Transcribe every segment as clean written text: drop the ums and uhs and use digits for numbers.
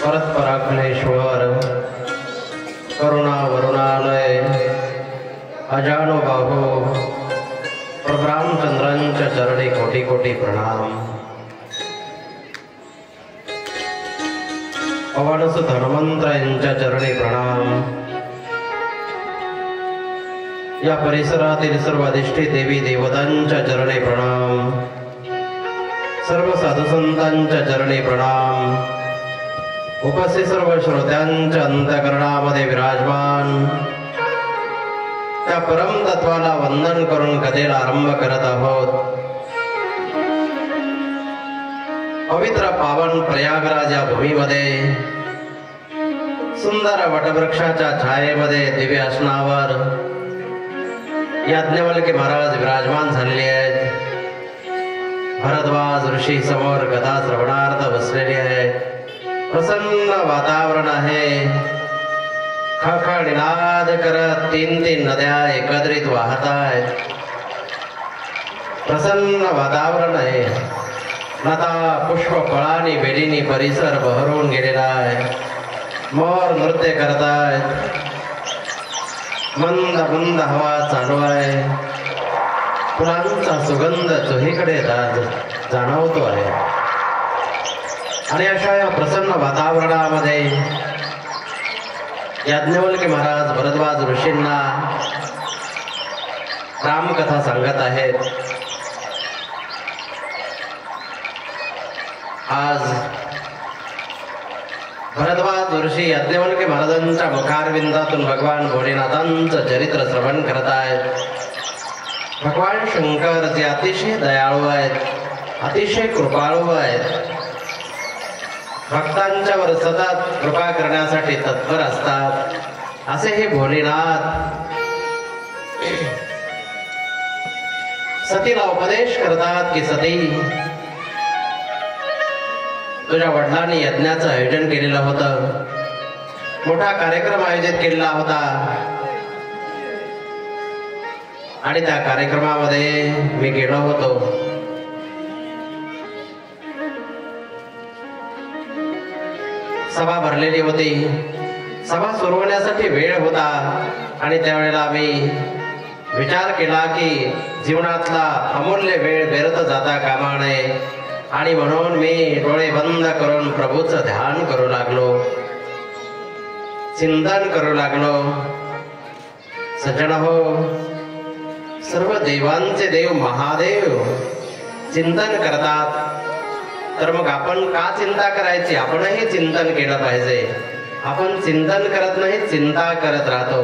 परत्पराखलेश्वर करुणा वरुणालय अजानो बाहो प्रभ्रामचंद्रांच्या चरणी कोटी कोटी प्रणाम। पवनसुत हनुमंतरायांच्या चरणी प्रणाम। या परिसरातील सर्व अधिष्ठित देवी देवतांच्या चरणी प्रणाम। सर्व साधू संतांच्या चरणी प्रणाम। उपस्थित सर्व श्रोत्यांच्या अंतःकरणामध्ये विराजमान त्या परम तत्वाला वंदन करून कथेला आरंभ करत आहोत। पवित्र पावन प्रयागराज या भूमीमध्ये सुंदर वटवृक्षाच्या छायेमध्ये दिव्य आसनावर याज्ञवल्क्य महाराज विराजमान झालेले आहेत। भरद्वाज ऋषी समोर कथा श्रवणार्थ बसलेले आहेत। प्रसन्न वातावरण आहे। खळखळ निनाद करत तीन तीन नद्या एकत्रित वाहत आहेत। प्रसन्न वातावरण आहे। लता पुष्प फळांनी बेडीनी परिसर बहरून गेलेला आहे। मोर नृत्य करतायत। मंद मंद हवा चालू आहे। फुलांचा सुगंध चोहीकडे जाणवतो आहे। आणि अशा या प्रसन्न वातावरणामध्ये याज्ञवल्क्य महाराज भरद्वाज ऋषींना रामकथा सांगत आहेत। आज भरद्वाज ऋषी याज्ञवल्क्य महाराजांच्या मुखारविंदातून भगवान भोलेनाथांचं चरित्र श्रवण करत आहेत। भगवान शंकर जे अतिशय दयाळू आहेत, अतिशय कृपाळू आहेत, भक्तांच्यावर सतत कृपा करण्यासाठी तत्पर असतात, असे हे भोलेनाथ सतीला उपदेश करतात की सती, तुझ्या वडिलांनी यज्ञाचं आयोजन केलेलं होतं, मोठा कार्यक्रम आयोजित केलेला होता आणि त्या कार्यक्रमामध्ये मी गेलो होतो। सभा भरलेली होती। सभा सुरू होण्यासाठी वेळ होता आणि त्यावेळेला मी विचार केला की जीवनातला अमूल्य वेळ व्यर्थ जाता कामा नये आणि म्हणून मी डोळे बंद करून प्रभूचं ध्यान करू लागलो, चिंतन करू लागलो। सज्जन हो, सर्व देवांचे देव महादेव चिंतन करतात, तर मग आपण का चिंता करायची? आपणही चिंतन केलं पाहिजे। आपण चिंतन करत नाही, चिंता करत राहतो।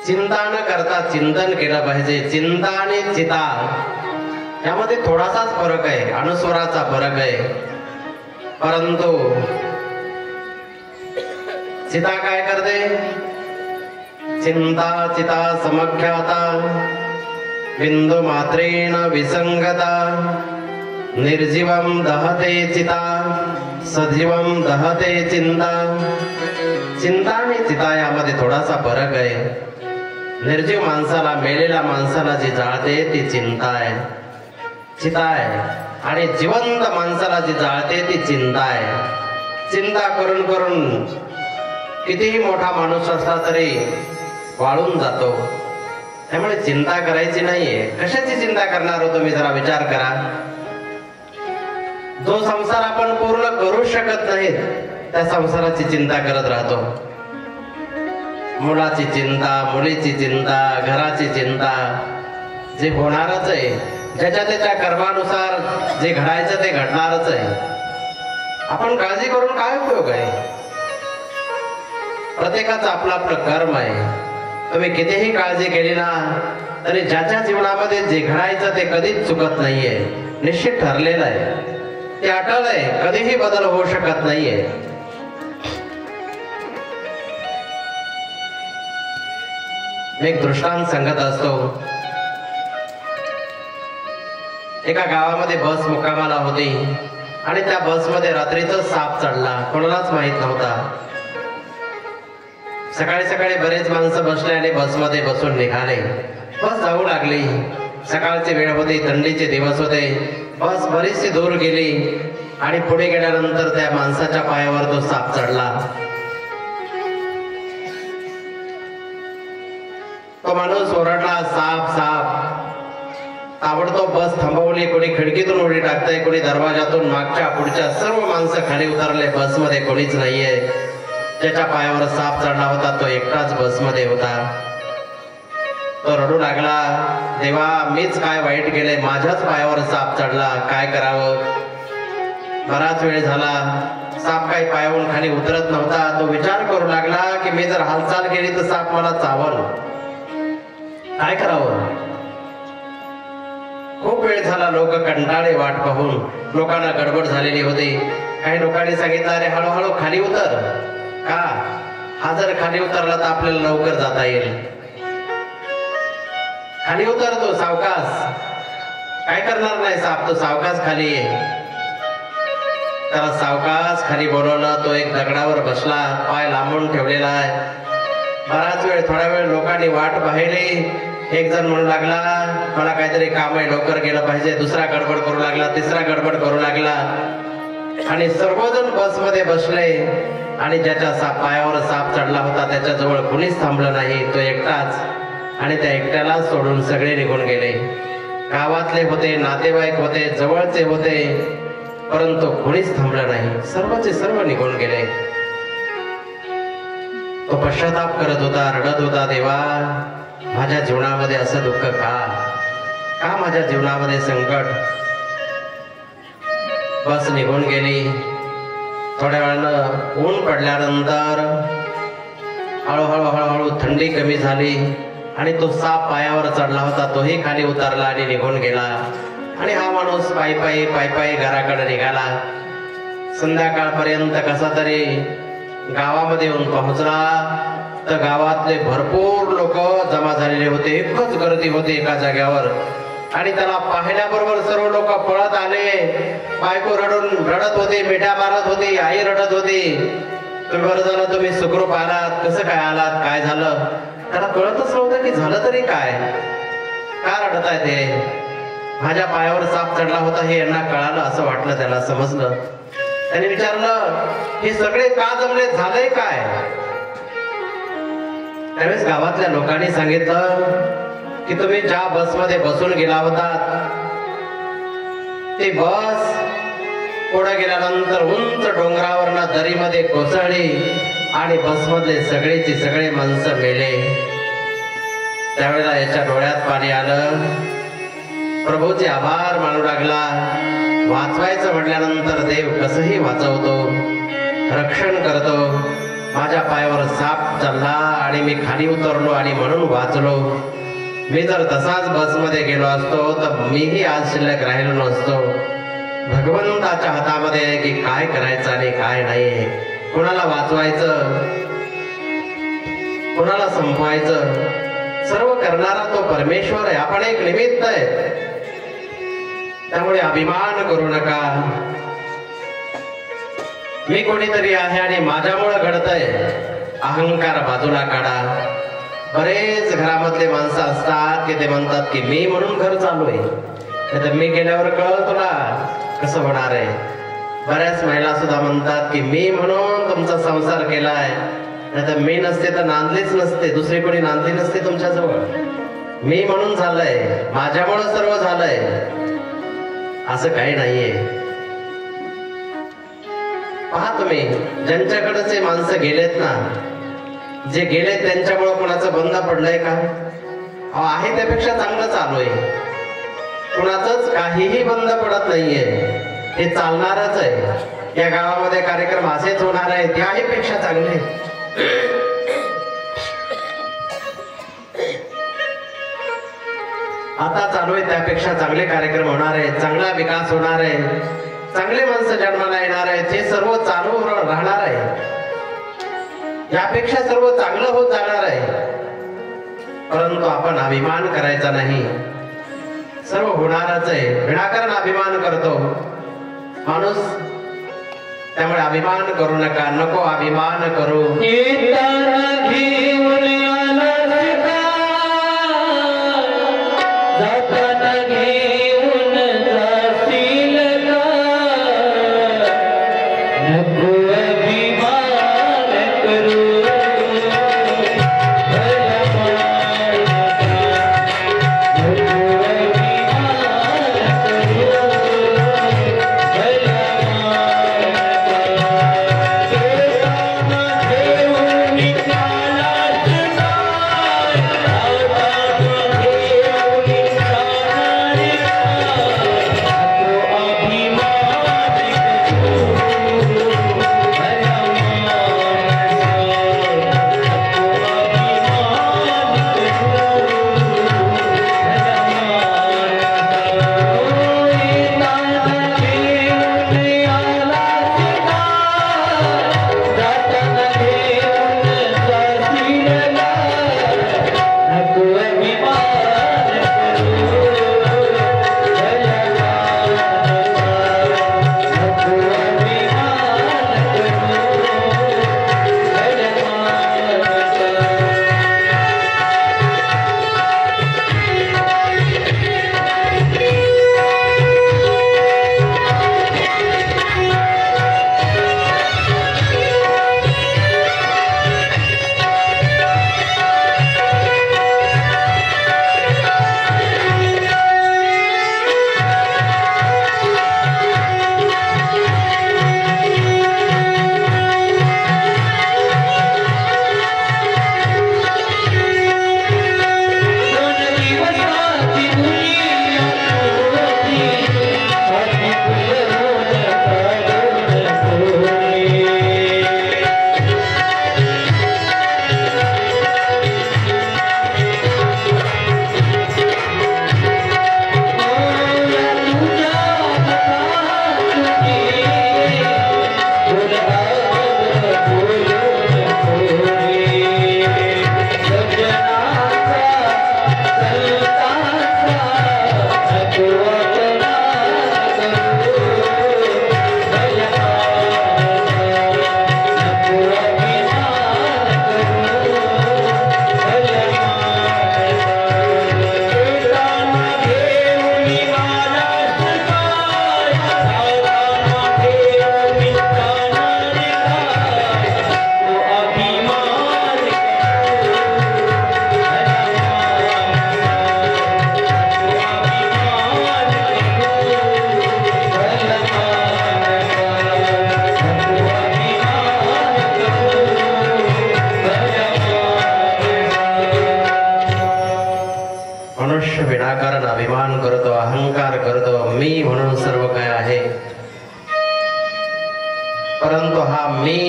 चिंता न करता चिंतन केलं पाहिजे। चिंता आणि चिता यामध्ये थोडासाच फरक आहे, अनुस्वराचा फरक आहे। परंतु चिता काय करते? चिंता चिता समख्याता बिंदु मात्रेण विसंगता निर्जीवम दहते चिता सजीवम दहते चिंता। चिंता आणि चिता यामध्ये थोडासा फरक आहे। निर्जीव माणसाला, मेलेल्या माणसाला जी जाळते ती चिंता आहे, चिता आहे, आणि जिवंत माणसाला जी जाळते ती चिंता आहे। चिंता करून करून कितीही मोठा माणूस असला तरी वाळून जातो। त्यामुळे चिंता करायची नाहीये। कशाची चिंता करणार हो तुम्ही? जरा विचार करा। जो संसार आपण पूर्ण करू शकत नाही त्या संसाराची चिंता करत राहतो। मुलाची चिंता, मुलीची चिंता, घराची चिंता, जे होणारच आहे, ज्याच्या त्याच्या कर्मानुसार जे घडायचं ते घडणारच आहे। आपण काळजी करून काय उपयोग आहे? प्रत्येकाचं आपलं आपलं कर्म आहे। तुम्ही कितीही काळजी केली ना तरी ज्याच्या जीवनामध्ये जे घडायचं ते कधीच चुकत नाहीये, निश्चित ठरलेलं आहे, ते अटळ आहे, कधीही बदल होऊ शकत नाहीये। मी एक दृष्टांत सांगत असतो। एका गावामध्ये बस मुक्कामाला होती आणि त्या बसमध्ये रात्रीचा साप चढला, कोणालाच माहित नव्हता। सकाळी सकाळी बरेच माणसं बसले आणि बसमध्ये बसून निघाले। बस जाऊ लागली। सकाळची वेळ होती, थंडीचे दिवस होते। बस बरीचशी दूर गेली आणि पुढे गेल्यानंतर त्या माणसाच्या पायावर तो साप चढला. तो माणूस ओरडला, साप साप. ताबडतोब बस थांबवली. कोणी खिडकीतून उडी टाकतंय, कोणी दरवाजातून. मागच्या पुढच्या सर्व माणसं खाली उतरले. बसमध्ये कोणीच नाहीये. ज्याच्या पायावर साप चढला होता तो एकटाच बसमध्ये होता. तो रडू लागला, देवा मीच काय वाईट केले, माझ्याच पायावर साप चढला, काय करावं. बराच वेळ झाला, साप काही पायावरून खाली उतरत नव्हता. तो विचार करू लागला की मी जर हालचाल केली तर साप मला चावल, काय करावं. खूप वेळ झाला. लोक कंटाळे वाट पाहून. लोकांना गडबड झालेली होती. काही लोकांनी सांगितलं, अरे हळूहळू खाली उतर. का? हा जर खाली उतरला तर आपल्याला लवकर जाता येईल. खाली उतरतो सावकाश, काय करणार नाही साप, तो सावकाश खाली ये. त्याला सावकाश खाली बोलवलं. तो एक दगडावर बसला, पाय लांबून ठेवलेला आहे. बराच वेळ, थोडा वेळ लोकांनी वाट पाहिली. एक जण म्हणू लागला, मला काहीतरी काम आहे, लवकर गेलं पाहिजे. दुसरा गडबड करू लागला, तिसरा गडबड करू लागला. आणि सर्वजण बसमध्ये बसले. आणि ज्याच्या पायावर साप चढला होता त्याच्याजवळ कुणीच थांबलं नाही, तो एकटाच. आणि त्या एकट्याला सोडून सगळे निघून गेले. गावातले होते, नातेवाईक होते, जवळचे होते, परंतु कोणीच थांबलं नाही. सर्वचे सर्व निघून गेले. तो पश्चाताप करत होता, रडत होता, देवा माझ्या जीवनामध्ये असं दुःख का माझ्या जीवनामध्ये संकट. बस निघून गेली. थोड्या वेळानं ऊन पडल्यानंतर हळूहळू हळूहळू थंडी कमी झाली आणि तो साप पायावर चढला होता तोही खाली उतरला आणि निघून गेला. आणि हा माणूस पायी पायी घराकडे निघाला. संध्याकाळपर्यंत कसा तरी गावामध्ये येऊन पोहोचला. तर गावातले भरपूर लोक जमा झालेले होते. एकच गर्दी होती एका जाग्यावर. आणि त्याला पाहिल्याबरोबर सर्व लोक पळत आले. बायको रडत होती, मिठ्या मारत होती, आई रडत होती. तुम्ही बरं झालं, तुम्ही सुखरूप आलात, कसं काय आलात, काय झालं. त्याला कळतच नव्हतं की झालं तरी काय, का रडताय ते. माझ्या पायावर साप चढला होता हे यांना कळालं, असं वाटलं, त्याला समजलं. त्याने विचारलं, हे सगळे का जमले, झालंय काय. त्यावेळेस गावातल्या लोकांनी सांगितलं की तुम्ही ज्या बसमध्ये बसून गेला होतात ती बस पुढे गेल्यानंतर उंच डोंगरावरनं दरीमध्ये कोसळली आणि बसमधले सगळेची सगळे माणसं मेले. त्यावेळेला याच्या डोळ्यात पाणी आलं. प्रभूचे आभार मानू लागला. वाचवायचं म्हटल्यानंतर देव कसंही वाचवतो, रक्षण करतो. माझ्या पायावर साप चढला आणि मी खाली उतरलो आणि म्हणून वाचलो. मी जर तसाच बसमध्ये गेलो असतो तर मीही आज शिल्लक राहिलो नसतो. भगवंताच्या हातामध्ये आहे की काय करायचं आणि काय नाही, कोणाला वाचवायचं, कोणाला संपवायचं, सर्व करणारा तो परमेश्वर आहे. आपण एक निमित्त आहे. त्यामुळे अभिमान करू नका. मी कोणीतरी आहे आणि माझ्यामुळे घडतंय, अहंकार बाजूला काढा. बरेच घरामधले माणसं असतात की ते म्हणतात की मी म्हणून घर चालू आहे, नाहीतर मी गेल्यावर कळलं तुला कसं होणार आहे. बऱ्याच महिला सुद्धा म्हणतात की मी म्हणून तुमचा संसार केलाय, नाहीतर मी नसते तर नांदलीच नसते, दुसरी कोणी नांदली नसते तुमच्याजवळ. मी म्हणून झालंय, माझ्यामुळे सर्व झालंय, असं काही नाहीये. पहा तुम्ही, ज्यांच्याकडेचे माणसं गेलेत ना, जे गेले त्यांच्यामुळे कोणाचं बंद पडलंय का. आहे त्यापेक्षा चांगलं चालू आहे. कुणाचंच काहीही बंद पडत नाहीये. हे चालणारच आहे. या गावामध्ये कार्यक्रम असेच होणार आहे, त्याही पेक्षा चांगले. आता चालू आहे त्यापेक्षा चांगले कार्यक्रम होणार आहे, चांगला विकास होणार आहे, चांगले माणसं जन्माला येणार आहेत. हे सर्व चालू राहणार आहे. यापेक्षा सर्व चांगलं होत जाणार आहे. परंतु आपण अभिमान करायचा नाही. सर्व होणारच आहे. विनाकारण अभिमान करतो माणूस. त्यामुळे अभिमान करू नका. नको अभिमान करू. जाताना घेऊन जाती परंतु हा मी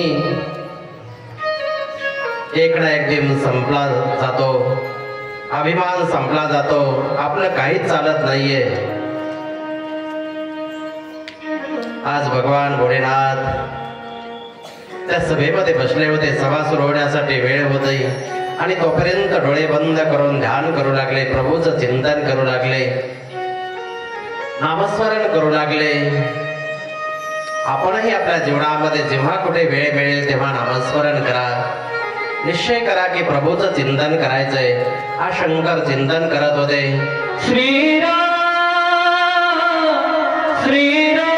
एक ना एक दिन संपला जातो, अभिमान संपला जातो, आपलं काहीच चालत नाहीये। आज भगवान भोलेनाथ त्या सभेमध्ये बसले होते, सभा सुरू होण्यासाठी वेळ होती आणि तोपर्यंत डोळे बंद करून ध्यान करू लागले, प्रभूचं चिंतन करू लागले, नामस्मरण करू लागले। आपणही आपल्या जीवनामध्ये जेव्हा कुठे वेळ मिळेल तेव्हा नामस्मरण करा, निश्चय करा की प्रभूचं चिंतन करायचंय। हा शंकर चिंतन करत होते, श्रीराम श्रीराम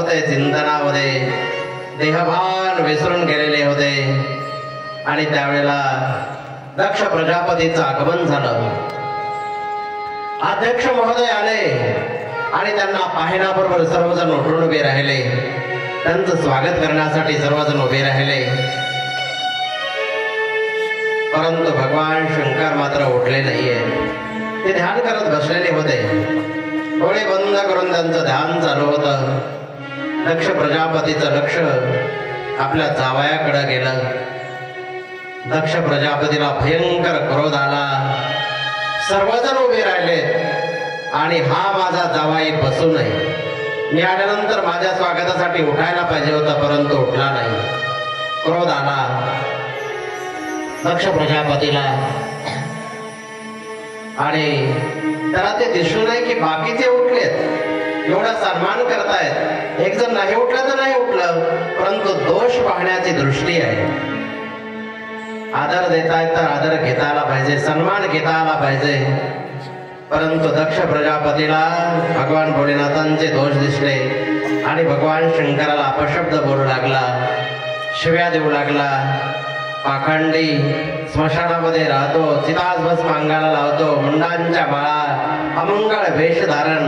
होते चिंतनामध्ये, देहभान विसरून गेलेले होते. आणि त्यावेळेला दक्ष प्रजापतीचं आगमन झालं. अध्यक्ष महोदय आले आणि त्यांना पाहण्याबरोबर सर्वजण उठून उभे राहिले. त्यांचं स्वागत करण्यासाठी सर्वजण उभे राहिले. परंतु भगवान शंकर मात्र उठले नाहीये. ते ध्यान करत बसलेले होते. डोळे बंद करून त्यांचं ध्यान चालू होतं. दक्ष प्रजापतीचं लक्ष आपल्या जावयाकडे गेलं. दक्ष प्रजापतीला भयंकर क्रोध आला. सर्वजण उभे राहिले आणि हा माझा जावाई बसू नये. मी आल्यानंतर माझ्या स्वागतासाठी उठायला पाहिजे होता, परंतु उठला नाही. क्रोध आला दक्ष प्रजापतीला. आणि त्याला ते दिसू नाही की बाकीचे उठलेत, एवढा सन्मान करतायत. एक जण नाही उठलं तर नाही उठलं, परंतु दोष पाहण्याची दृष्टी आहे. आदर देतायत तर आदर घेता आला पाहिजे, सन्मान घेता आला पाहिजे. परंतु दक्ष प्रजापतीला भगवान भोलेनाथांचे दोष दिसले आणि भगवान शंकराला अपशब्द बोलू लागला, शिव्या देऊ लागला. पाखंडी, स्मशानामध्ये राहतो, चितास भस्म अंगाला लावतो, मुंडांच्या माळा, अमंगळ वेश धारण,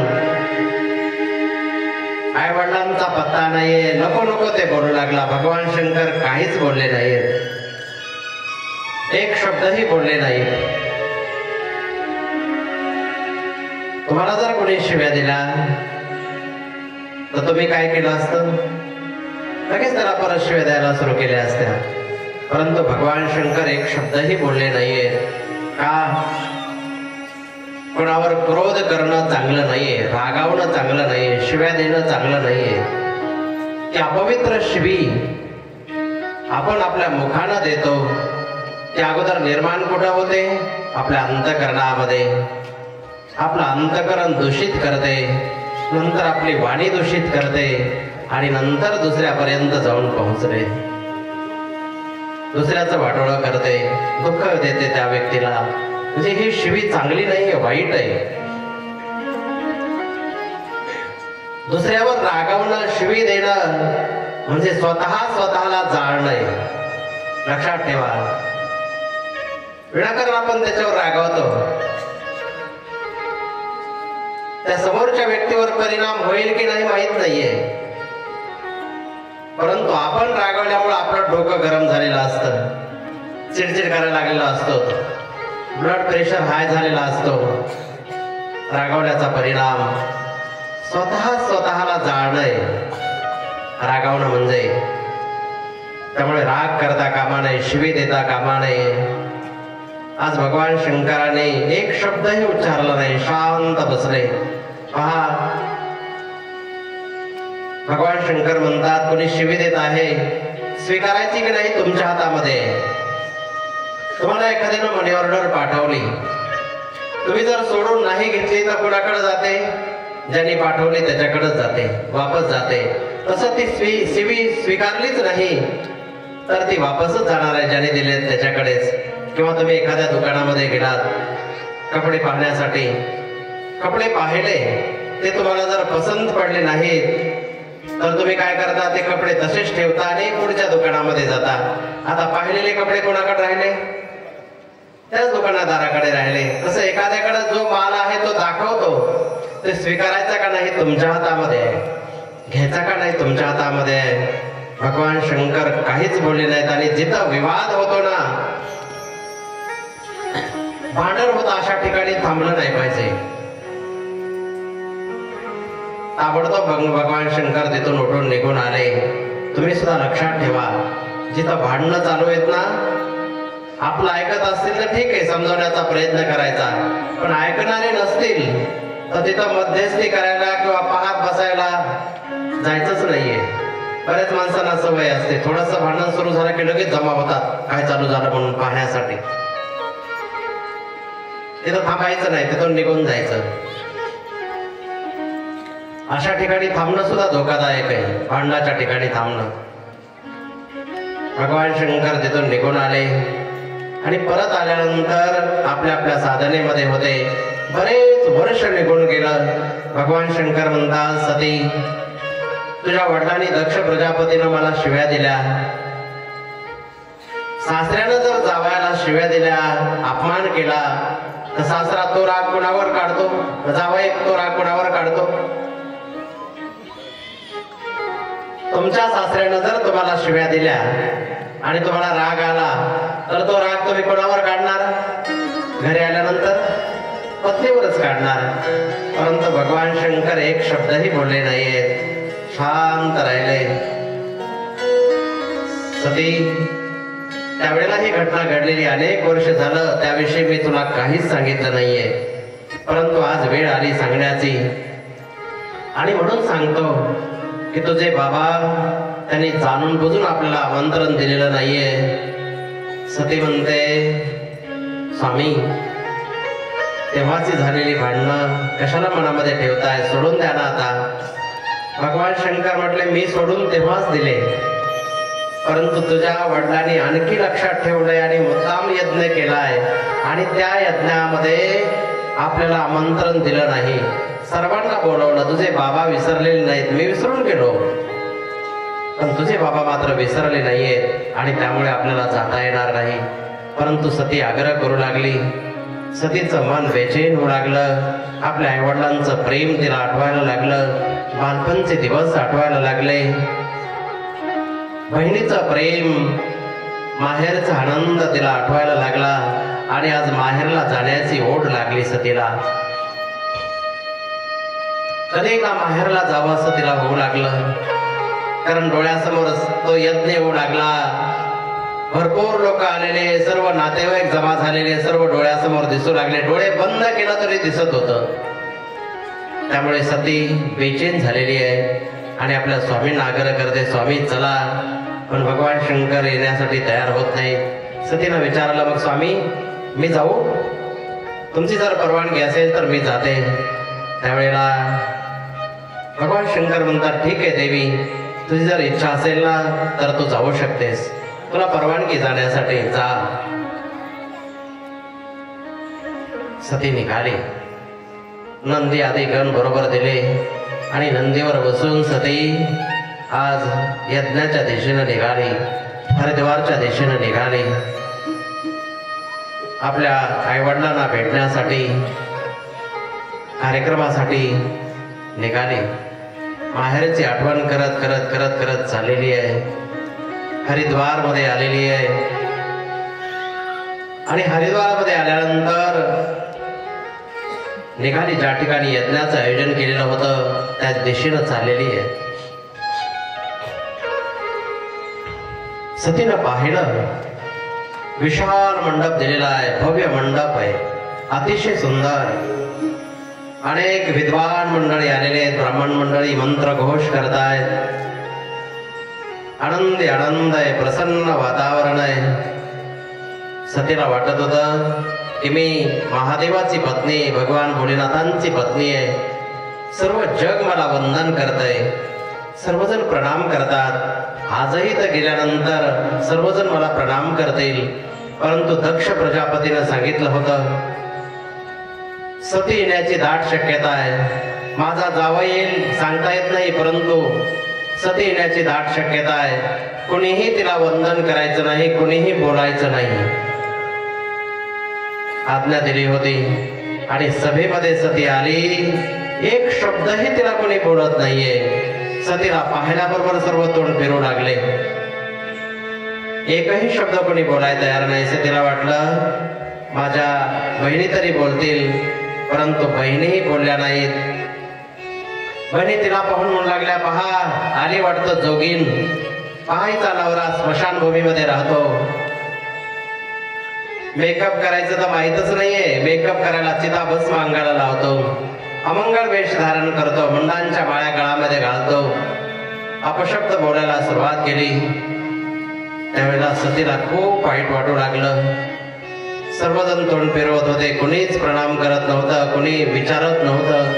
आई वडिलांचा पत्ता नाहीये, नको नको ते बोलू लागला. भगवान शंकर काहीच बोलले नाहीत, एक शब्दही बोलले नाही. तुम्हाला जर कोणी शिव्या दिला तर तुम्ही काय केलं असतं? लगेच त्याला परत शिव्या द्यायला सुरू केल्या असत्या. परंतु भगवान शंकर एक शब्दही बोलले नाहीये. का? कोणावर क्रोध करणं चांगलं नाहीये, रागावणं चांगलं नाहीये, शिव्या देणं चांगलं नाहीये. ती अपवित्र शिवी आपण आपल्या मुखानं देतो. ते अगोदर निर्माण कुठं होते? आपल्या अंतःकरणामध्ये. आपलं अंतःकरण दूषित करते, नंतर आपली वाणी दूषित करते आणि नंतर दुसऱ्यापर्यंत जाऊन पोहोचते. दुसऱ्याचं वाटोळं करते, दुःख देते त्या व्यक्तीला. म्हणजे ही शिवी चांगली नाहीये, वाईट आहे. दुसऱ्यावर रागवणं, शिवी देणं म्हणजे स्वतःला जाळणं. लक्षात ठेवा. विनाकारण आपण त्याच्यावर रागवतो, त्या समोरच्या व्यक्तीवर परिणाम होईल की नाही माहित नाहीये, परंतु आपण रागवल्यामुळे आपलं डोकं गरम झालेलं असतं, चिडचिड करायला लागलेला असतो, ब्लड प्रेशर हाय झालेला असतो. रागवण्याचा परिणाम स्वतःला जाळणं रागवणं म्हणजे. त्यामुळे राग करता कामा नये, शिवी देता कामा नये. आज भगवान शंकराने एक शब्दही उच्चारला नाही, शांत बसले. पहा, भगवान शंकर म्हणतात कोणी शिवी देत आहे, स्वीकारायची की नाही तुमच्या हातामध्ये. तुम्हाला एखाद्यानं मनी ऑर्डर पाठवली, तुम्ही जर सोडून नाही घेतली तर कोणाकडे जाते? ज्यांनी पाठवली त्याच्याकडेच जाते, वापस जाते. तसं ती शिवी स्वीकारलीच नाही तर ती वापसच जाणार आहे ज्यांनी दिले त्याच्याकडेच. किंवा तुम्ही एखाद्या दुकानामध्ये गेलात कपडे पाहण्यासाठी, कपडे पाहिले, ते तुम्हाला जर पसंत पडले नाहीत तर तुम्ही काय करता? ते कपडे तसेच ठेवता आणि पुढच्या दुकानामध्ये जाता. आता पाहिलेले कपडे कोणाकडे राहिले? त्याच दुकानदाराकडे राहिले. तसं एखाद्याकडे जो माल आहे तो दाखवतो, ते स्वीकारायचा का नाही तुमच्या हातामध्ये आहे, घ्यायचा का नाही तुमच्या हातामध्ये आहे. भगवान शंकर काहीच बोलले नाहीत. आणि जिथं विवाद होतो ना, भांडण होतं, अशा ठिकाणी थांबलं नाही पाहिजे. ताबडतोब भगवान शंकर तिथून उठून निघून आले. तुम्ही सुद्धा लक्षात ठेवा, जिथं भांडणं चालू आहेत ना, आपलं ऐकत असतील तर ठीक आहे, समजवण्याचा प्रयत्न करायचा. पण ऐकणारे नसतील तर तिथं मध्यस्थी करायला किंवा पाहत बसायला जायचंच नाहीये. बऱ्याच माणसांना सवय असते, थोडस भांडण सुरू झालं की लगेच जमा होतात, काय चालू झालं म्हणून पाहण्यासाठी. तिथं थांबायचं नाही, तिथून निघून जायचं. अशा ठिकाणी थांबणं सुद्धा धोकादायक आहे, भांडणाच्या ठिकाणी थांबणं. भगवान शंकर तिथून निघून आले आणि परत आल्यानंतर आपल्या आपल्या साधनेमध्ये होते. बरेच वर्ष निघून गेलं. भगवान शंकर म्हणतात, सती तुझ्या वडिलांनी दक्ष प्रजापतीनं मला शिव्या दिल्या, सासऱ्यानं जर जावयाला शिव्या दिल्या, अपमान केला, तर सासरा तो राग कुणावर काढतो? जावई तो राग कुणावर काढतो? तुमच्या सासऱ्यानं जर तुम्हाला शिव्या दिल्या आणि तुम्हाला राग आला तर तो राग तुम्ही कोणावर काढणार? घरी आल्यानंतर पत्नीवरच काढणार. परंतु भगवान शंकर एक शब्दही बोलले नाहीयेत, शांत राहिले. सती, त्यावेळेला ही घटना घडलेली अनेक वर्ष झालं, त्याविषयी मी तुला काहीच सांगितलं नाहीये. परंतु आज वेळ आली सांगण्याची आणि म्हणून सांगतो की तुझे बाबा त्यांनी जाणून बुजून आपल्याला आमंत्रण दिलेलं नाहीये. सती म्हणते, स्वामी, तेव्हाची झालेली भांडणं कशाला मनामध्ये ठेवताय? सोडून द्या ना आता. भगवान शंकर म्हटले, मी सोडून तेव्हाच दिले, परंतु तुझ्या वडिलांनी आणखी लक्षात ठेवलंय आणि मुद्दाम यज्ञ केलाय आणि त्या यज्ञामध्ये आपल्याला आमंत्रण दिलं नाही, सर्वांना बोलवलं. तुझे बाबा विसरलेले नाहीत, मी विसरून गेलो, पण तुझे बाबा मात्र विसरले नाहीयेत आणि त्यामुळे आपल्याला जाता येणार नाही. परंतु सती आग्रह करू लागली. सतीचं मन बेचैन होऊ लागलं. आपल्या आईवडिलांचं प्रेम तिला आठवायला लागलं, बालपणचे दिवस आठवायला लागले, बहिणीचं प्रेम, माहेरचा आनंद तिला आठवायला लागला आणि आज माहेरला जाण्याची ओढ लागली सतीला. कधी एकदा माहेरला जावं असं तिला होऊ लागलं, कारण डोळ्यासमोर तो यज्ञ होऊ लागला. भरपूर लोक आलेले, सर्व नातेवाईक जमा झालेले, सर्व डोळ्यासमोर दिसू लागले. डोळे बंद केलं तरी दिसत होतं. त्यामुळे सती बेचैन झालेली आहे आणि आपल्या स्वामींना आग्रह करते, स्वामी चला. पण भगवान शंकर येण्यासाठी तयार होत नाही. सतीनं विचारलं, मग स्वामी मी जाऊ? तुमची जर परवानगी असेल तर मी जाते. त्यावेळेला भगवान शंकर म्हणतात, ठीक आहे देवी, तुझी जर इच्छा असेल ना तर तू जाऊ शकतेस, तुला परवानगी जाण्यासाठी, जा. सती निघाली. नंदी आदी गण बरोबर दिले आणि नंदीवर बसून सती आज यज्ञाच्या दिशेनं निघाली, हरिद्वारच्या दिशेनं निघाली. आपल्या आईवडिलांना भेटण्यासाठी, कार्यक्रमासाठी निघाली. माहेरची आठवण करत करत करत करत चाललेली आहे. हरिद्वार मध्ये आलेली आहे आणि हरिद्वार मध्ये आल्यानंतर निघाली. ज्या ठिकाणी यज्ञाचं आयोजन केलेलं होतं त्या दिशेनं चाललेली आहे. सतीनं पाहिलं, विशाल मंडप दिलेला आहे, भव्य मंडप आहे, अतिशय सुंदर. अनेक विद्वान मंडळी आलेले आहेत, ब्राह्मण मंडळी मंत्र घोष करतायत. आनंदी आनंद आहे, प्रसन्न वातावरण आहे. सतीला वाटत होतं की मी महादेवाची पत्नी, भगवान भोलेनाथांची पत्नी आहे. सर्व जग मला वंदन करतंय, सर्वजण प्रणाम करतात. आजही तर गेल्यानंतर सर्वजण मला प्रणाम करतील. परंतु दक्ष प्रजापतीनं सांगितलं होतं सती येण्याची दाट शक्यता आहे. माझा जावई येईल सांगता येत नाही, परंतु सती येण्याची दाट शक्यता आहे. कुणीही तिला वंदन करायचं नाही, कुणीही बोलायचं नाही, आज्ञा दिली होती. आणि सभेमध्ये सती आली, एक शब्दही तिला कोणी बोलत नाहीये. सतीला पाहिल्याबरोबर सर्व तोंड फिरू लागले, एकही शब्द कोणी बोलायला तयार नाही. सतीला वाटलं माझ्या बहिणी तरी बोलतील, परंतु बहिणीही बोलल्या नाहीत. बहिणी तिला पाहून म्हणू लागल्या, पहा आली वाटतं जोगीन, पाहायचा नवरा स्मशानभूमीमध्ये राहतो. मेकअप करायचं तर माहीतच नाहीये, मेकअप करायला चिताभस्म अंगाला लावतो, अमंगळ वेश धारण करतो, मुंडांच्या माळ्या गळामध्ये घालतो. अपशब्द बोलायला सुरुवात केली. त्यावेळेला सतीला खूप वाईट वाटू लागलं. सर्वजण तोंड फिरवत होते, कुणीच प्रणाम करत नव्हतं, कुणी विचारत नव्हतं.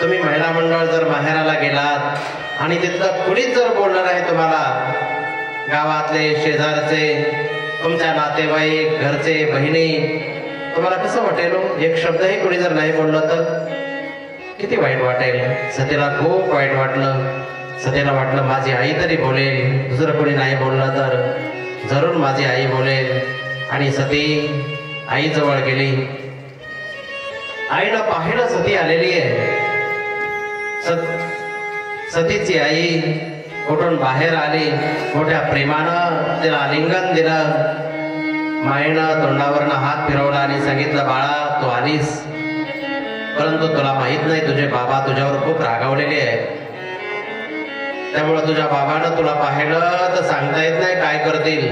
तुम्ही महिला मंडळ जर माहेराला गेलात आणि तिथलं कुणीच जर बोललं नाही तुम्हाला, गावातले, शेजारचे, तुमच्या नातेवाईक, घरचे, बहिणी, तुम्हाला कसं वाटेल? एक शब्दही कोणी जर नाही बोललं तर किती वाईट वाटेल. सतीला खूप वाईट वाटलं. सतीला वाटलं माझी आई तरी बोलेल, दुसरं कोणी नाही बोललं तर जरूर माझी आई बोलेल. आणि सती आईजवळ गेली. आईला पाहिलं सती आलेली आहे. सतीची आई कुठून बाहेर आली. मोठ्या प्रेमानं तिला आलिंगन दिलं. मायेनं तोंडावरनं हात फिरवला आणि सांगितलं, बाळा तू आलीस, परंतु तुला माहित नाही तुझे बाबा तुझ्यावर खूप रागावलेले आहेत. त्यामुळे तुझ्या बाबानं तुला पाहिलं तर सांगता येत नाही काय करतील.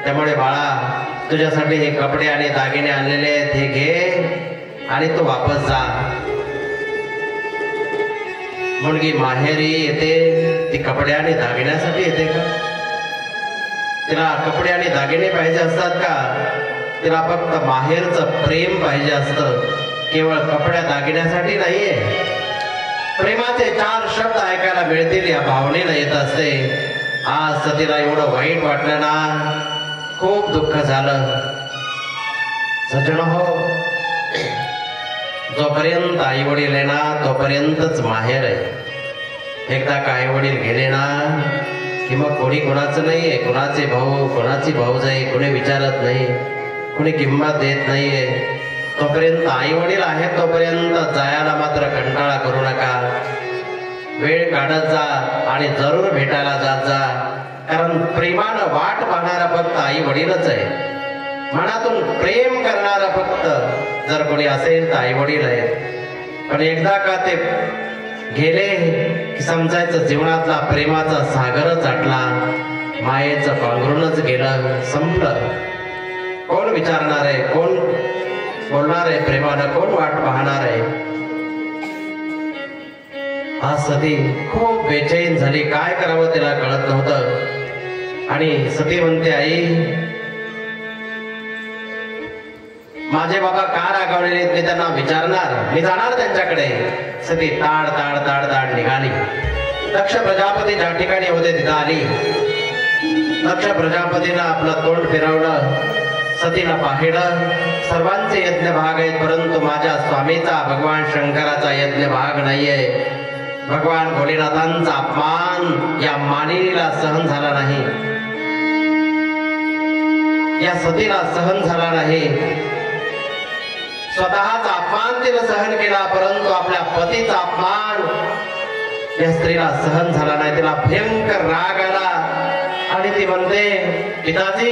त्यामुळे बाळा तुझ्यासाठी हे कपडे आणि दागिने आणलेले आहेत, हे घे आणि तू वापस जा. मुलगी माहेरी येते ती कपडे आणि दागिन्यासाठी येते का? तिला कपडे आणि दागिने पाहिजे असतात का? तिला फक्त माहेरचं प्रेम पाहिजे असतं, केवळ कपड्या दागिन्यासाठी नाहीये. प्रेमाचे 4 शब्द ऐकायला मिळतील या भावनेनं येत असते. आज सतीला एवढं वाईट वाटलं ना, खूप दुःख झालं. सज्जन हो, जोपर्यंत आई वडील आहे ना तोपर्यंतच माहेर आहे. एकदा का आई वडील गेले ना की मग कोणी कोणाचं नाहीये. कोणाचे भाऊ कोणाची भाऊजाई कोणी विचारत नाही, कोणी किंमत देत नाहीये. तोपर्यंत आई वडील आहेत तोपर्यंत जायला मात्र कंटाळा करू नका. वेळ काढत जा आणि जरूर भेटायला जात जा. कारण प्रेमानं वाट पाहणारा फक्त आई वडीलच आहे. मनातून प्रेम करणारा फक्त जर कोणी असेल तर आई वडील आहेत. पण एकदा का ते गेले की समजायचं जीवनातला प्रेमाचा सागरच आटला, मायेचं पांघरूनच गेलं, संपलं. कोण विचारणार आहे, कोण बोलणार आहे प्रेमानं, कोण वाट पाहणार आहे? आज सती खूप बेचैन झाली. काय करावं तिला कळत नव्हतं. आणि सती म्हणते, आई माझे बाबा का रागावलेले मी त्यांना विचारणार, मी जाणार त्यांच्याकडे. सती ताड ताड ताड ताड निघाली. दक्ष प्रजापती ज्या ठिकाणी होते तिथं आली. दक्ष प्रजापतीनं आपलं तोंड फिरवलं, सतीला पाहिलं. सर्वांचे यज्ञ भाग आहेत परंतु माझ्या स्वामीचा भगवान शंकराचा यज्ञ भाग नाहीये. भगवान भोलेनाथांचा अपमान या मानिनीला सहन झाला नाही, या सतीला सहन झाला नाही. स्वतःचा अपमान तिला सहन केला परंतु आपल्या पतीचा अपमान या स्त्रीला सहन झाला नाही. तिला भयंकर राग आला आणि ती म्हणते, पिताजी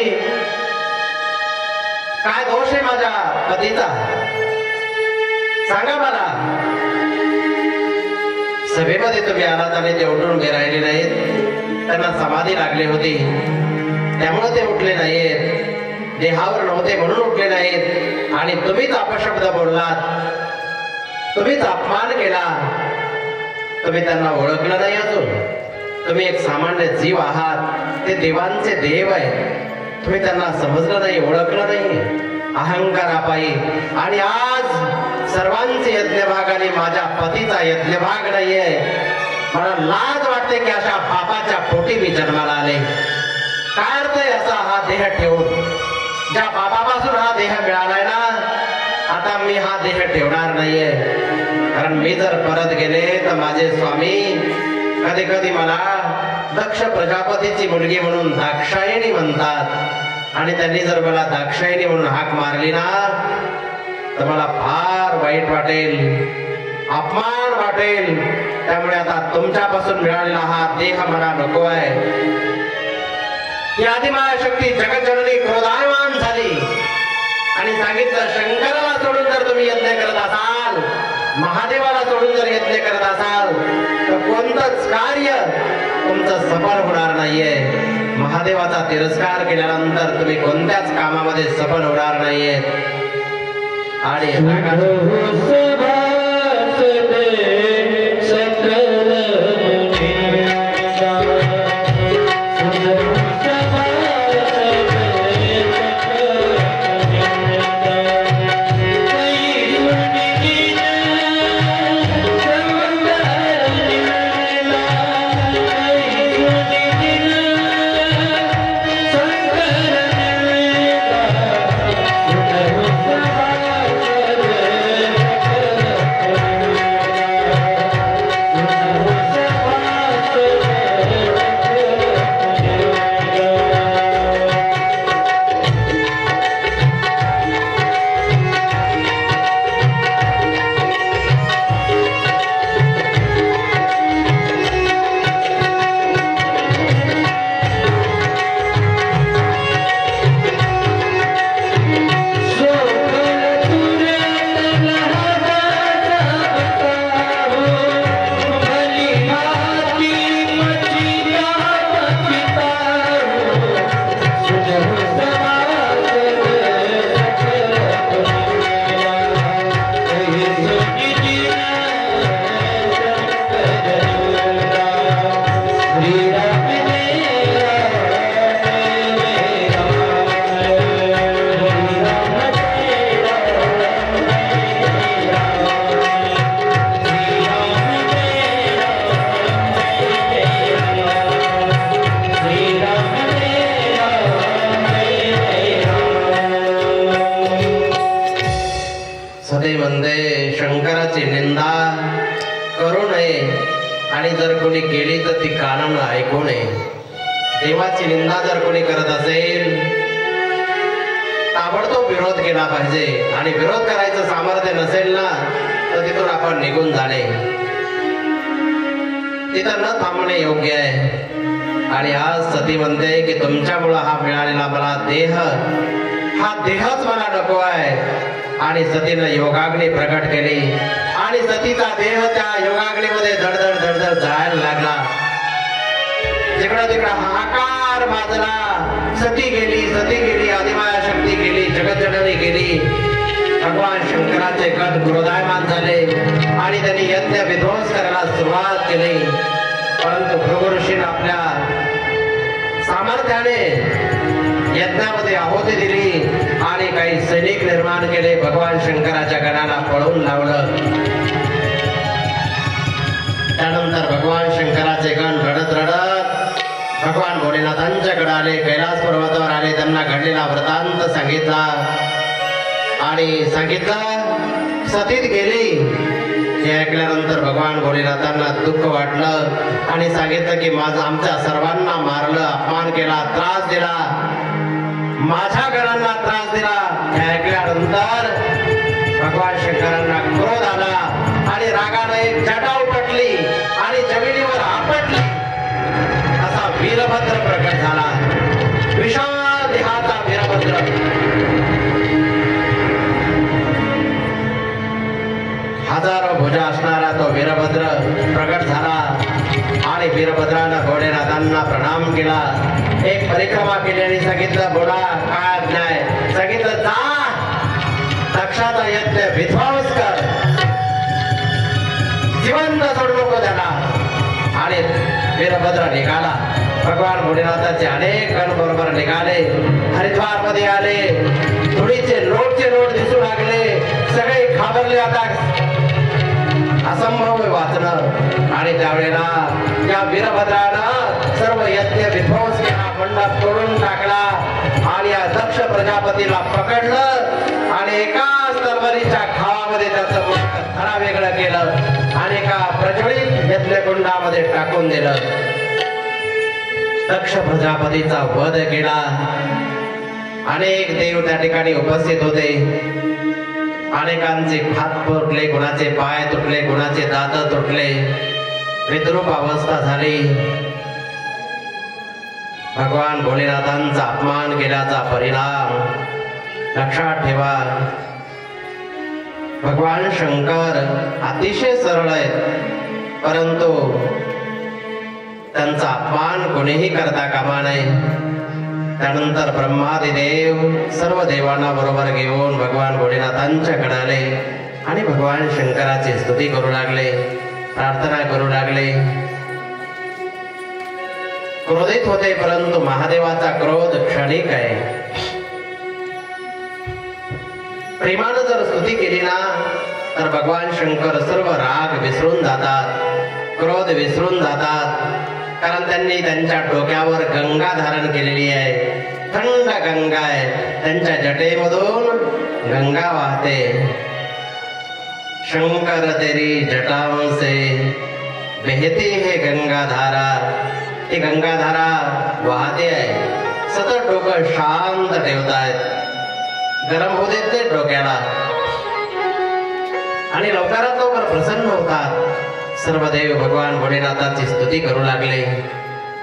काय दोष आहे माझ्या पतीचा, सांगा मला. सभेमध्ये तुम्ही आलात आणि ते उठून उभे राहिले नाहीत. त्यांना समाधी लागली होती त्यामुळे ते उठले नाहीत. देहावर नव्हते म्हणून उठले नाहीत. आणि तुम्हीच अपशब्द बोललात, तुम्हीच अपमान केला. तुम्ही त्यांना ओळखलं नाही अजून. तुम्ही एक सामान्य जीव आहात, ते देवांचे देव आहेत. तुम्ही त्यांना समजलं नाही, ओळखलं नाही, अहंकारापायी. आणि आज सर्वांचे यज्ञभाग आणि माझ्या पतीचा यज्ञभाग नाहीये. मला लाज वाटते की अशा पापाच्या पोटी मी जन्माला आले. काय अर्थ आहे असा हा देह ठेवून? ज्या बाबापासून हा देह मिळालाय ना, आता मी हा देह ठेवणार नाहीये. कारण मी जर परत गेले तर माझे स्वामी कधी कधी मला दक्ष प्रजापतीची मुलगी म्हणून दाक्षायणी म्हणतात. आणि त्यांनी जर मला दाक्षायणी म्हणून हाक मारली ना तर मला फार वाईट वाटेल, अपमान वाटेल. त्यामुळे आता तुमच्यापासून मिळालेला हा देह मला नको आहे. ही आदिमाया शक्ती जगज्जननी क्रोधायमान झाली आणि सांगितलं, शंकराला सोडून जर तुम्ही यज्ञ करत असाल, महादेवाला सोडून जर यज्ञ करत असाल तर कोणतंच कार्य तुमचं सफल होणार नाहीये. महादेवाचा तिरस्कार केल्यानंतर तुम्ही कोणत्याच कामामध्ये सफल होणार नाहीये. आणि शंकराची निंदा करू नये आणि जर कोणी केली तर ती कानानं ऐकू नये. देवाची निंदा जर कोणी करत असेल ताबडतोब विरोध केला पाहिजे आणि विरोध करायचं सामर्थ्य नसेल ना तर तिथून आपण निघून जाणे, तिथं न थांबणे योग्य आहे. आणि आज सती म्हणते की तुमच्यामुळं हा मिळालेला मला देह, हा देहच मला नको आहे. आणि सतीनं योगाग्नी प्रकट केली आणि सतीचा देह त्या योगाग्नीमध्ये धडधड धडधड जायला लागला. जिकडं तिकडं हाहाकार माजला. सती गेली, आदिमाया शक्ती गेली, जगज्जननी गेली. भगवान शंकराचे गण क्रोधायमान झाले आणि त्यांनी यज्ञ विध्वंस करायला सुरुवात केली. परंतु भृगु ऋषीने आपल्या सामर्थ्याने यज्ञामध्ये आहुती दिली आणि काही सैनिक निर्माण केले. भगवान शंकराच्या गणाला पळवून लावलं. त्यानंतर भगवान शंकराचे गण रडत रडत भगवान भोलेनाथांच्याकडे आले, कैलास पर्वतावर आले. त्यांना घडलेला वृत्तांत सांगितला आणि सांगितलं सतीत गेली. हे ऐकल्यानंतर भगवान भोलेनाथांना दुःख वाटलं आणि सांगितलं की माझं आमच्या सर्वांना मारलं, अपमान केला, त्रास दिला, माझ्या गणांना त्रास दिला. हे ऐकल्यानंतर भगवान शंकरांना क्रोध आला आणि रागाने एक जटा उपटली आणि जमिनीवर आपटली. असा वीरभद्र प्रकट झाला, विशाल देहाचा वीरभद्र. हजारो भुजा असणारा तो वीरभद्र प्रकट झाला आणि वीरभद्रानं भोलेनाथांना प्रणाम केला. एक परिक्रमा केली आणि सांगितलं बोला काय न्याय. सांगितलं जा दक्षाचा यज्ञ विध्वंस कर, जिवंत सोडू नको त्याला. आणि वीरभद्र निघाला. भगवान भोलेनाथाचे अनेक गण बरोबर निघाले. हरिद्वार मध्ये आले. धुळीचे नोट दिसू लागले. सगळे घाबरले. आता असंभव वाचणं. आणि त्यावेळेला या वीरभद्रानं सर्व यज्ञ विध्वंस केला, मंडप तोडून टाकला आणि या दक्ष प्रजापतीला पकडलं आणि एकाच तलवारीच्या घावामध्ये त्याचं धडा वेगळं केलं आणि एका प्रज्वलित यज्ञकुंडामध्ये टाकून दिलं. दक्ष प्रजापतीचा वध केला. अनेक देव त्या ठिकाणी उपस्थित होते. अनेकांचे हात तुटले, कुणाचे पाय तुटले, कुणाचे दात तुटले, विद्रूप अवस्था झाली. भगवान भोलेनाथांचा अपमान केल्याचा परिणाम लक्षात ठेवा. भगवान शंकर अतिशय सरळ आहेत, परंतु त्यांचा अपमान कोणीही करता कामा नये. त्यानंतर ब्रह्मादी देव सर्व देवांना बरोबर घेऊन भगवान भोलेनाथांच्याकडे आले आणि भगवान शंकराची स्तुती करू लागले, प्रार्थना करू लागले. क्रोधित होते, परंतु महादेवाचा क्रोध क्षणिक आहे. प्रेमानं जर स्तुती केली ना तर भगवान शंकर सर्व राग विसरून जातात, क्रोध विसरून जातात. कारण त्यांनी त्यांच्या डोक्यावर गंगा धारण केलेली आहे. थंड गंगा आहे. त्यांच्या जटेमधून गंगा वाहते. शंकर तेरी जटाओं से बहती है गंगा धारा. ती गंगा धारा वाहते आहे. सतत डोकं शांत ठेवतायत, गरम होऊ देत नाही डोक्याला आणि लवकरात लवकर प्रसन्न होतात. सर्व देव भगवान भोलेनाथाची स्तुती करू लागले,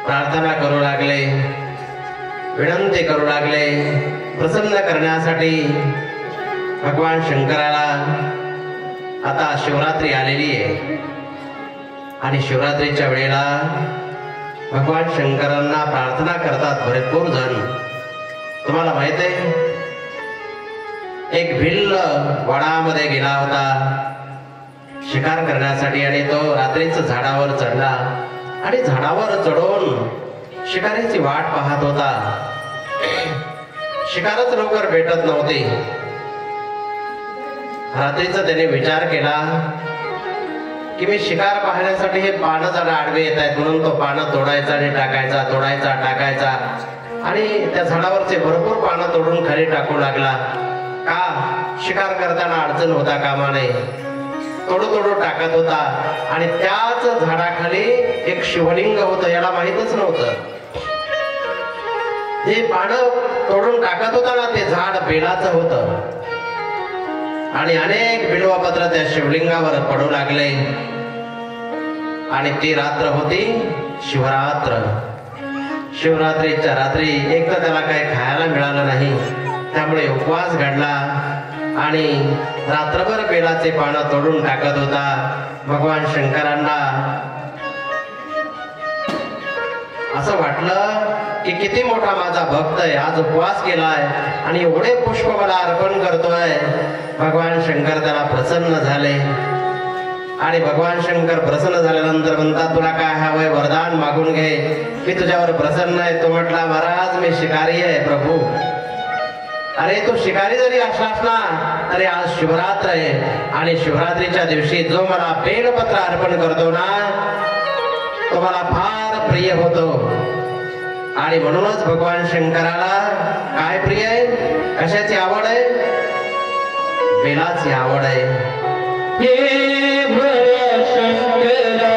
प्रार्थना करू लागले, विनंती करू लागले. प्रसन्न करण्यासाठी भगवान शंकराला आता शिवरात्री आलेली आहे आणि शिवरात्रीच्या वेळेला भगवान शंकरांना प्रार्थना करतात भरपूर जण. तुम्हाला माहित आहे, एक भिल्ल वनामध्ये गेला होता शिकार करण्यासाठी आणि तो रात्रीच झाडावर चढला आणि झाडावर चढून शिकारीची वाट पाहत होता. शिकारच लवकर भेटत नव्हती. रात्रीचा त्याने विचार केला की मी शिकार पाहण्यासाठी हे पानं जरा आडवे येत आहेत, म्हणून तो पानं तोडायचा आणि टाकायचा, तोडायचा टाकायचा आणि त्या झाडावरचे भरपूर पानं तोडून खाली टाकू लागला. का? शिकार करताना अडचण होता कामा नये. तोडू टाकत होता आणि त्याच झाडाखाली एक शिवलिंग होतं. याला माहितच नव्हतं. जे पानं तोडून टाकत होता ना ते झाड बेलाचं होतं आणि अनेक बिल्वपत्र त्या शिवलिंगावर पडू लागले. आणि ती रात्र होती शिवरात्र. शिवरात्रीच्या रात्री एक तर त्याला काही खायला मिळालं नाही, त्यामुळे उपवास घडला आणि रात्रभर बेलाचे पानं तोडून टाकत होता. भगवान शंकरांना असं वाटलं की किती मोठा माझा भक्त आहे, आज उपवास केलाय आणि एवढे पुष्प मला अर्पण करतोय. भगवान शंकर त्याला प्रसन्न झाले आणि भगवान शंकर प्रसन्न झाल्यानंतर म्हणतात, तुला काय हवंय वरदान मागून घे, मी तुझ्यावर प्रसन्न आहे. तो म्हटला, महाराज मी शिकारी आहे प्रभू. अरे तू शिकारी जरी असलास ना तरी आज शिवरात्र आहे आणि शिवरात्रीच्या दिवशी जो मला बेलपत्र अर्पण करतो ना तो मला फार प्रिय होतो. आणि म्हणूनच भगवान शंकराला काय प्रिय आहे, कशाची आवड आहे, बेलाची आवड आहे. हे भोळ्या शंकरा,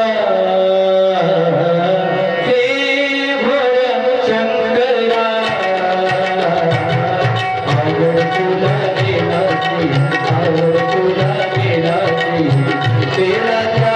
हे भोळ्या शंकरा, आवड तुला बेलाची, आवड तुला बेलाची, बेलाच्या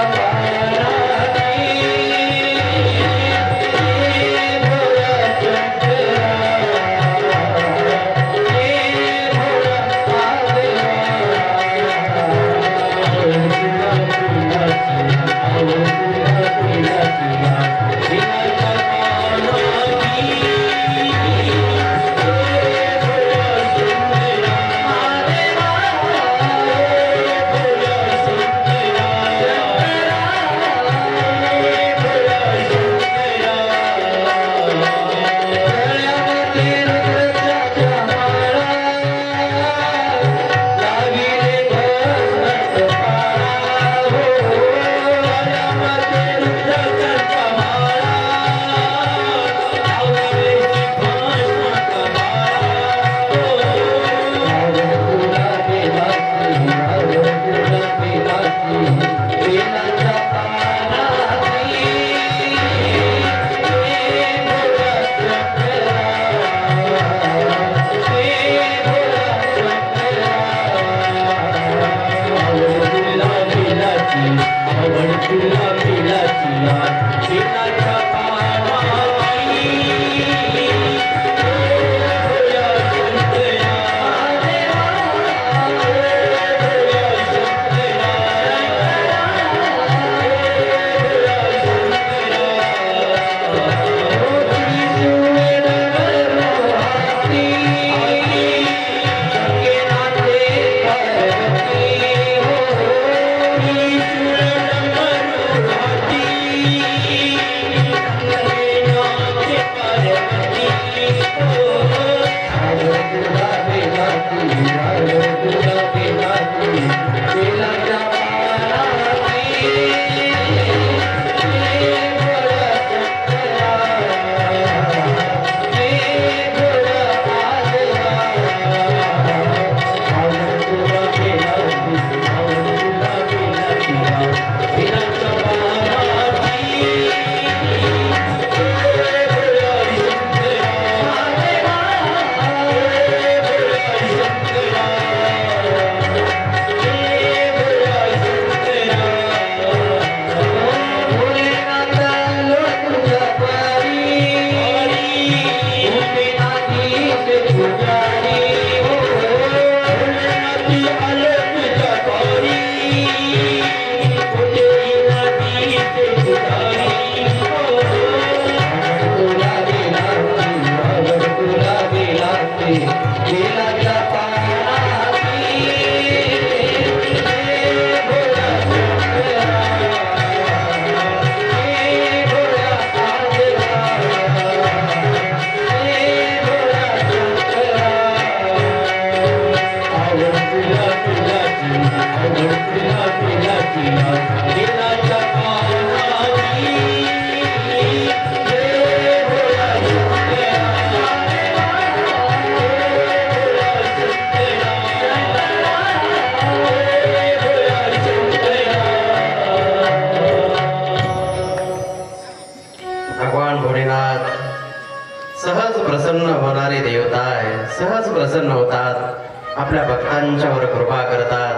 प्रसन्न होतात, आपल्या भक्तांच्यावर कृपा करतात.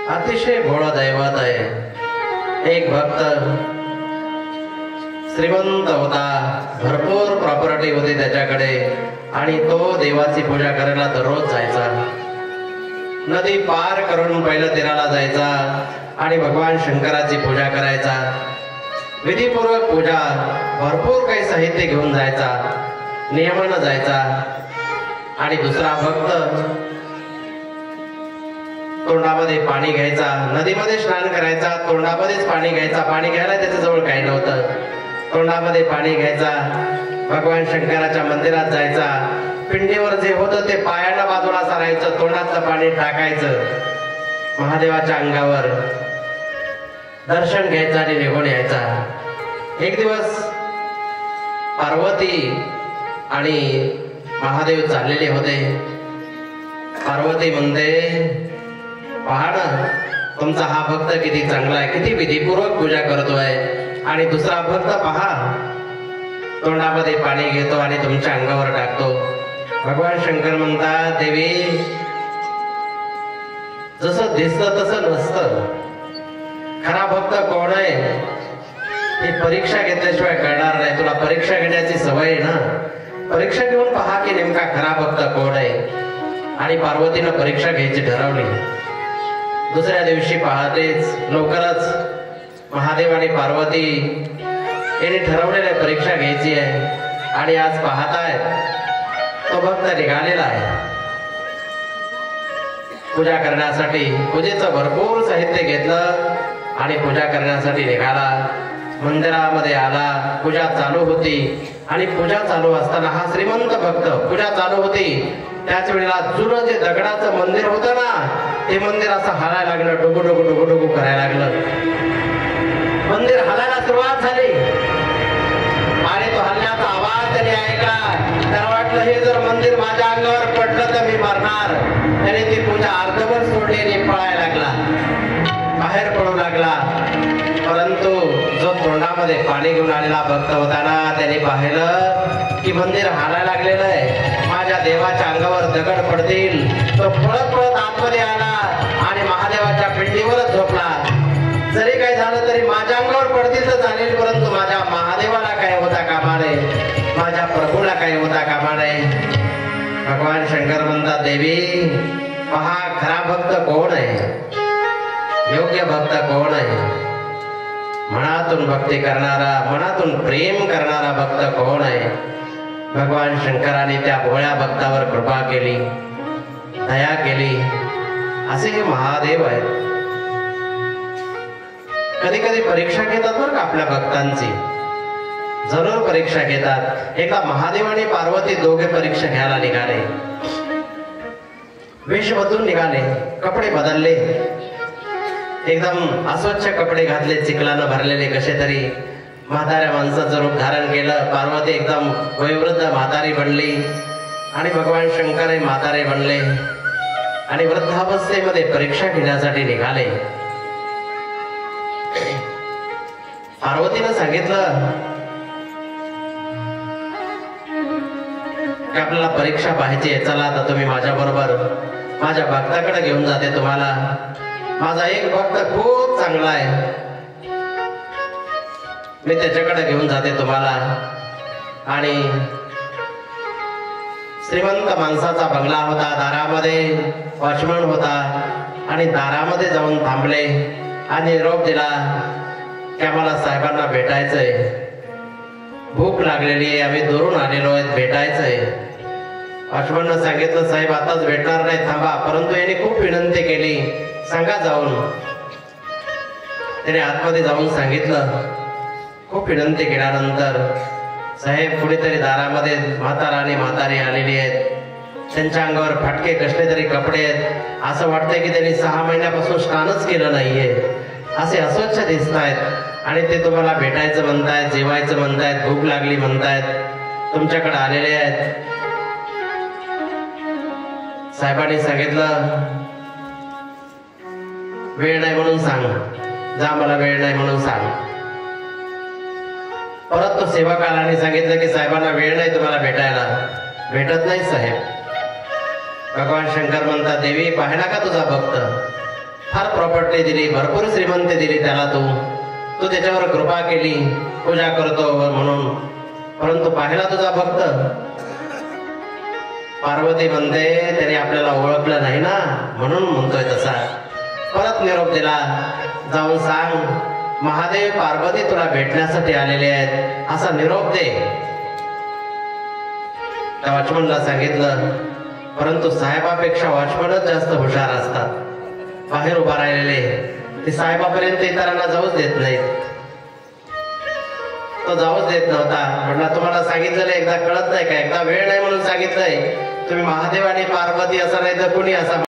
अतिशय भोळं दैवत आहे. एक भक्त श्रीमंत होता, भरपूर प्रॉपर्टी होती त्याच्याकडे, आणि तो देवाची पूजा करायला दररोज जायचा. नदी पार करून पहिलं तीराला जायचा आणि भगवान शंकराची पूजा करायचा. विधीपूर्वक पूजा, भरपूर काही साहित्य घेऊन जायचा, नियमानं जायचा. आणि दुसरा भक्त तोंडामध्ये पाणी घ्यायचा, नदीमध्ये स्नान करायचा, तोंडामध्येच पाणी घ्यायचा. पाणी घ्यायला त्याच्याजवळ काही नव्हतं, तोंडामध्ये पाणी घ्यायचा, भगवान शंकराच्या मंदिरात जायचा. पिंडीवर जे होतं ते पायाला बाजूला सारायचं, तोंडातलं पाणी टाकायचं, महादेवाच्या अंगावर दर्शन घ्यायचं आणि निघून यायचा. एक दिवस पार्वती आणि महादेव चाललेले होते. पार्वती म्हणते, पहा ना, तुमचा हा भक्त किती चांगला आहे, किती विधीपूर्वक पूजा करतोय. आणि दुसरा भक्त पहा, तोंडामध्ये पाणी घेतो आणि तुमच्या अंगावर टाकतो. भगवान शंकर म्हणतात, देवी, जसं दिसतं तसं नसतं. खरा भक्त कोण आहे ही परीक्षा घेतल्याशिवाय कळणार नाही. तुला परीक्षा घेण्याची सवय आहे ना, परीक्षा घेऊन पहा की नेमका खरा भक्त कोण आहे. आणि पार्वतीनं परीक्षा घ्यायची ठरवली. दुसऱ्या दिवशी पहातेच लवकरच महादेव आणि पार्वती यांनी ठरवलेली परीक्षा घ्यायची आहे. आणि आज पाहतायत तो भक्त निघालेला आहे पूजा करण्यासाठी. पूजेचं भरपूर साहित्य घेतलं आणि पूजा करण्यासाठी निघाला. मंदिरामध्ये आला, पूजा चालू होती. आणि पूजा चालू असताना हा श्रीमंत भक्त, पूजा चालू होती त्याच वेळेला जुनं जे दगडाचं मंदिर होतं ना, ते मंदिर असं हलायला लागलं, डुगू डुगू डुगू डुगू करायला लागलं. मंदिर हलायला सुरुवात झाली आणि तो हलण्याचा आवाज त्याने ऐकला. त्याला वाटलं, हे जर मंदिर माझ्या अंगावर पडलं तर मी मरणार. त्याने ती पूजा अर्धवट सोडली आणि पळायला लागला, बाहेर पडू लागला. परंतु जो तोंडामध्ये पाणी घेऊन आलेला भक्त होता ना, त्याने पाहिलं की मंदिर हालायला लागलेलं आहे, माझ्या देवाच्या अंगावर दगड पडतील. तो पळत पळत आतमध्ये आला आणि महादेवाच्या पिंडीवरच झोपला. जरी काही झालं तरी माझ्या अंगावर पडतील तर चालेल, परंतु माझ्या महादेवाला काय होता कामा नये, माझ्या प्रभूला काय होता कामा नये. भगवान शंकर म्हणतात, देवी, पहा खरा भक्त कोण आहे, योग्य भक्त कोण आहे, मनातून भक्ती करणारा, मनातून प्रेम करणारा भक्त कोण आहे. भगवान शंकराने त्या भोळ्या भक्तावर कृपा केली, दया केली. असे हे महादेव आहेत. कधी कधी परीक्षा घेतात बरं का आपल्या भक्तांची, जरूर परीक्षा घेतात. एकदा महादेव आणि पार्वती दोघे परीक्षा घ्यायला निघाले. वेश बदलून निघाले, कपडे बदलले, एकदम अस्वच्छ कपडे घातले, चिखलानं भरलेले कसे तरी. म्हाताऱ्या माणसाचं रूप धारण केलं. पार्वती एकदम वयोवृद्ध म्हातारी बनली आणि भगवान शंकर हे म्हातारे बनले आणि वृद्धावस्थेमध्ये परीक्षा घेण्यासाठी निघाले. पार्वतीनं सांगितलं की आपल्याला परीक्षा पाहायची आहे, चला आता तुम्ही माझ्या बरोबर माझ्या भक्ताकडे घेऊन जाते तुम्हाला. माझा एक भक्त खूप चांगला आहे, मी त्याच्याकडे घेऊन जाते तुम्हाला. आणि श्रीमंत माणसाचा बंगला होता, दारामध्ये वॉचमन होता आणि दारामध्ये जाऊन थांबले आणि निरोप दिला की आम्हाला साहेबांना भेटायचंय, भूक लागलेली आहे, आम्ही दुरून आलेलो आहेत, भेटायचंय. वॉचमननं सांगितलं, साहेब आताच भेटणार नाही, थांबा. परंतु याने खूप विनंती केली, सांगा जाऊन. त्याने आतमध्ये जाऊन सांगितलं. खूप विनंती केल्यानंतर साहेब कुणीतरी दारामध्ये म्हातारा आणि म्हातारी आलेली आहेत, त्यांच्या अंगावर फाटके कसले तरी कपडे आहेत, असं वाटतंय की त्यांनी 6 महिन्यापासून स्नानच केलं नाहीये, असे अस्वच्छ दिसत आहेत आणि ते तुम्हाला भेटायचं म्हणतायत, जेवायचं म्हणतायत, भूक लागली म्हणतायत, तुमच्याकडे आलेले आहेत. साहेबांनी सांगितलं, वेळ नाही म्हणून सांग, जा, मला वेळ नाही म्हणून सांग. परत तो सेवकाला सांगितलं की साहेबांना वेळ नाही तुम्हाला भेटायला. भेटत नाही साहेब. भगवान शंकर म्हणतात, देवी पाहिला का तुझा भक्त, फार प्रॉपर्टी दिली, भरपूर श्रीमंती दिली त्याला, तू त्याच्यावर कृपा केली, पूजा करतो म्हणून, परंतु पाहिला तुझा भक्त. पार्वती म्हणते, त्याने आपल्याला ओळखलं नाही ना म्हणून म्हणतोय तसा. परत निरोप दिला, जाऊन सांग महादेव पार्वती तुला भेटण्यासाठी आलेले आहेत असा निरोप दे. त्या वॉचमनला सांगितलं, परंतु साहेबापेक्षा वॉचमनच जास्त हुशार असतात. बाहेर उभा राहिलेले ते साहेबापर्यंत इतरांना जाऊच देत नाहीत. तो जाऊच देत नव्हता. म्हणला, तुम्हाला सांगितलेलं एकदा कळत नाही का, एकदा वेळ नाही म्हणून सांगितलंय, तुम्ही महादेव आणि पार्वती असं नाही तर कुणी असा